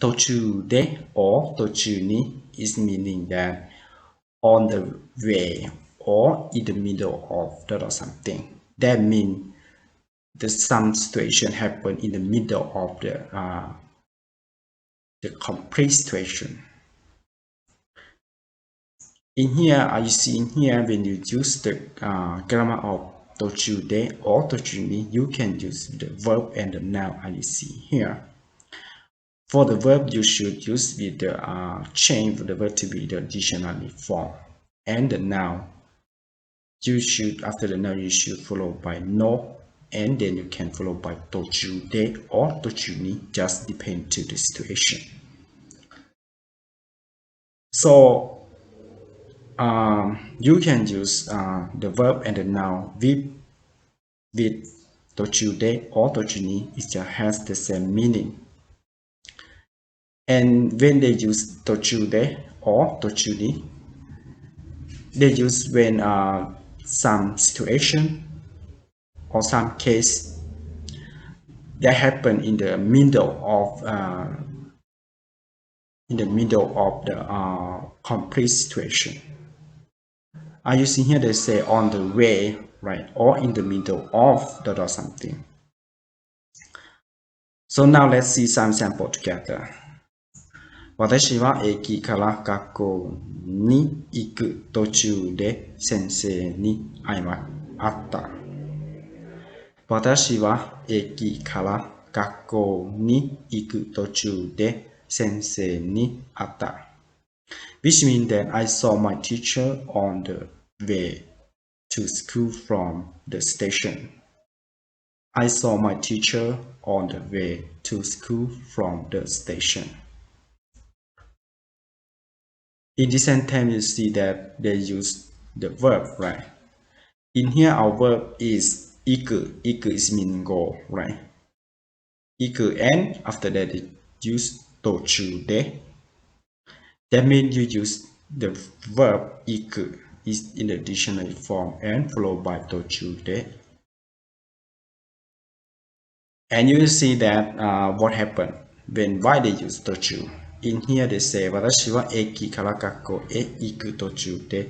TOCHUUDE or TOCHUUNI is meaning that on the way or in the middle of that or something. That means some situation happen in the middle of the complete situation. In here, you see in here, when you use the grammar of TOCHUUDE or TOCHUUNI, you can use the verb and the noun as you see here. For the verb, you should use with the change the verb to be the dictionary form, and the noun you should, after the noun, you should follow by no, and then you can follow by TOCHUUDE or TOCHUUNI, just depend to the situation. So you can use the verb and the noun with TOCHUUDE or TOCHUUNI. It just has the same meaning. And when they use TOCHUUDE or TOCHUUNI, they use when some situation or some case that happen in the middle of the complete situation. You see here they say on the way, right, or in the middle of that or something. So now let's see some sample together. 私は駅から学校に行く途中で先生に会った。私は駅から学校に行く途中で先生に会った。Which means that I saw my teacher on the way to school from the station. I saw my teacher on the way to school from the station. In this sentence, you see that they use the verb, right? In here, our verb is iku. Iku is mean go, right? Iku, and after that, they use TOCHUUDE. That means you use the verb iku is in the dictionary form and followed by TOCHUUDE. And you will see that what happened why they use TOCHU. In here they say 私は駅から学校へ行く途中で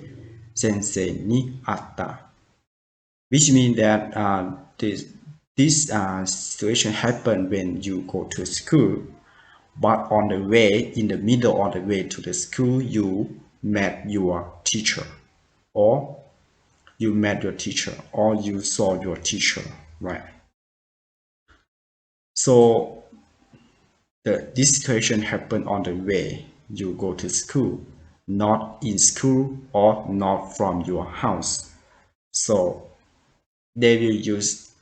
先生に会った。Which means that this situation happened when you go to school, but on the way, in the middle of the way to the school, you met your teacher, or you saw your teacher, right? So this situation happened on the way you go to school, not in school or not from your house. So they will use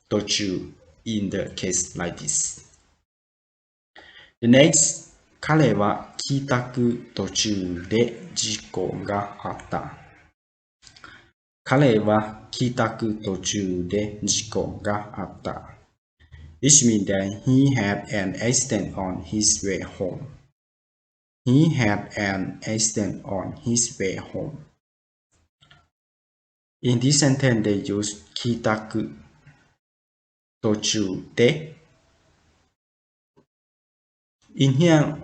TOCHU in the case like this. The next, 彼は帰宅途中で事故があった。彼は帰宅途中で事故があった。Which means that he had an accident on his way home. He had an accident on his way home. In this sentence, they use 帰宅途中で. In here,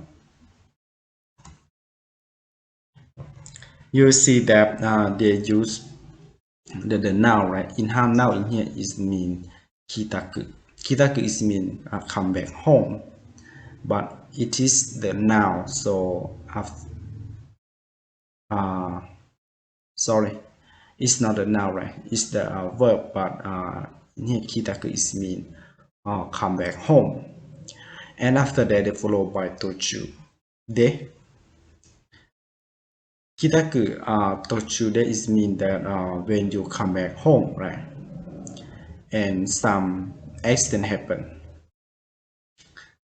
you see that they use the noun, right? In how noun in here is mean 帰宅. Kitaku is mean come back home, but it is the noun. So sorry, it's not the noun, right? It's the verb, but in here kitaku is mean come back home, and after that they follow by TOCHUUDE. Kitaku TOCHUUDE is mean that when you come back home, right? And some accident happen.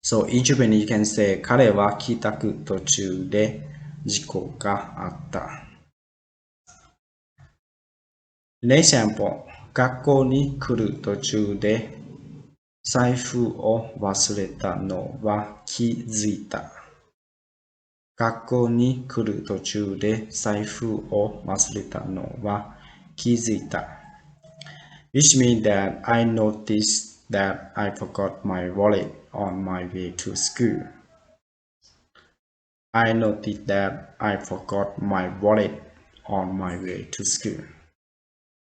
So in Japanese you can say 彼は帰宅途中で事故があった。Next example. 学校に来る途中で財布を忘れたのは気づいた。学校に来る途中で財布を忘れたのは気づいた。Which means that I noticed that I forgot my wallet on my way to school. I noticed that I forgot my wallet on my way to school.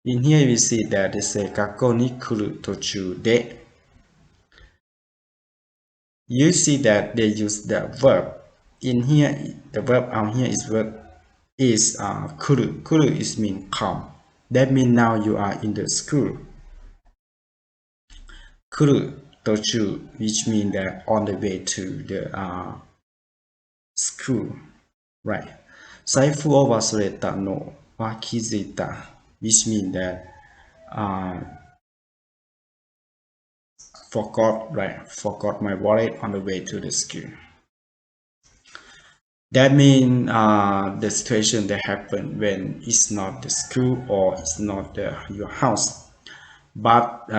In here we see that they say Kako ni kuru tochuude. You see that they use the verb. In here, the verb here is kuru. Kuru is mean come. That means now you are in the school. Kuru tochu, which means that on the way to the school, right? Saifu o wasureta no wa kizuita, which means that forgot my wallet on the way to the school. That means the situation that happened when it's not the school or it's not your house, but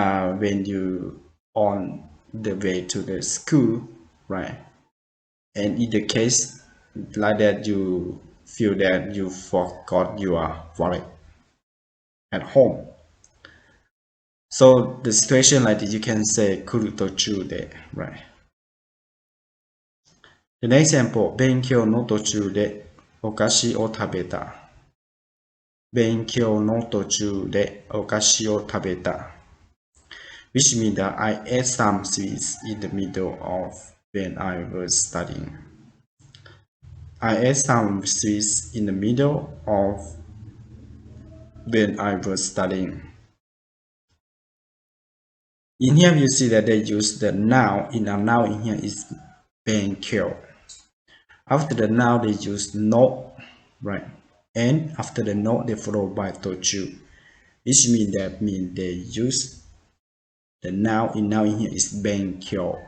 when you on the way to the school, right? And in the case like that, you feel that you forgot your wallet at home. So the situation like this, you can say kuru tochuude, right? The next example, 勉強の途中でお菓子を食べた。勉強の途中でお菓子を食べた。Which means that I ate some sweets in the middle of when I was studying. I ate some sweets in the middle of when I was studying. In here you see that they use the noun. In a noun in here is 勉強. After the noun they use no, right? And after the no they follow by tochu, which means they use the noun. In noun in here is 勉強.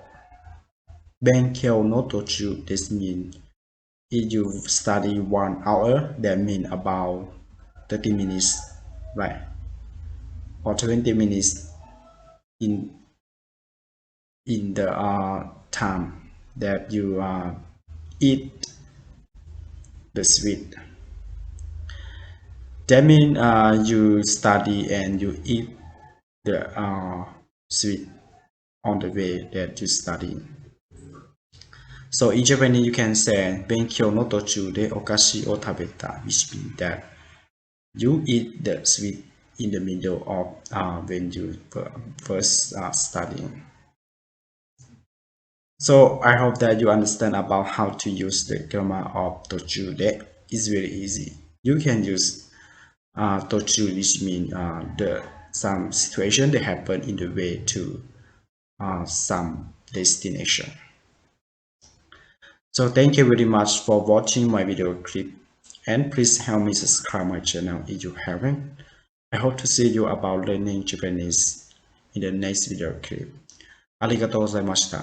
勉強の途中, this means if you study 1 hour, that means about 30 minutes, right? Or 20 minutes in the time that you eat the sweet. That means you study and you eat the sweet on the way that you study. So in Japanese you can say 勉強の途中でお菓子を食べた, which means that you eat the sweet in the middle of when you first studying. So I hope that you understand about how to use the grammar of tochuude. It's very easy. You can use tochu, which means some situation that happen in the way to some destination. So thank you very much for watching my video clip, and please help me subscribe my channel if you haven't. I hope to see you about learning Japanese in the next video clip. ありがとうございました。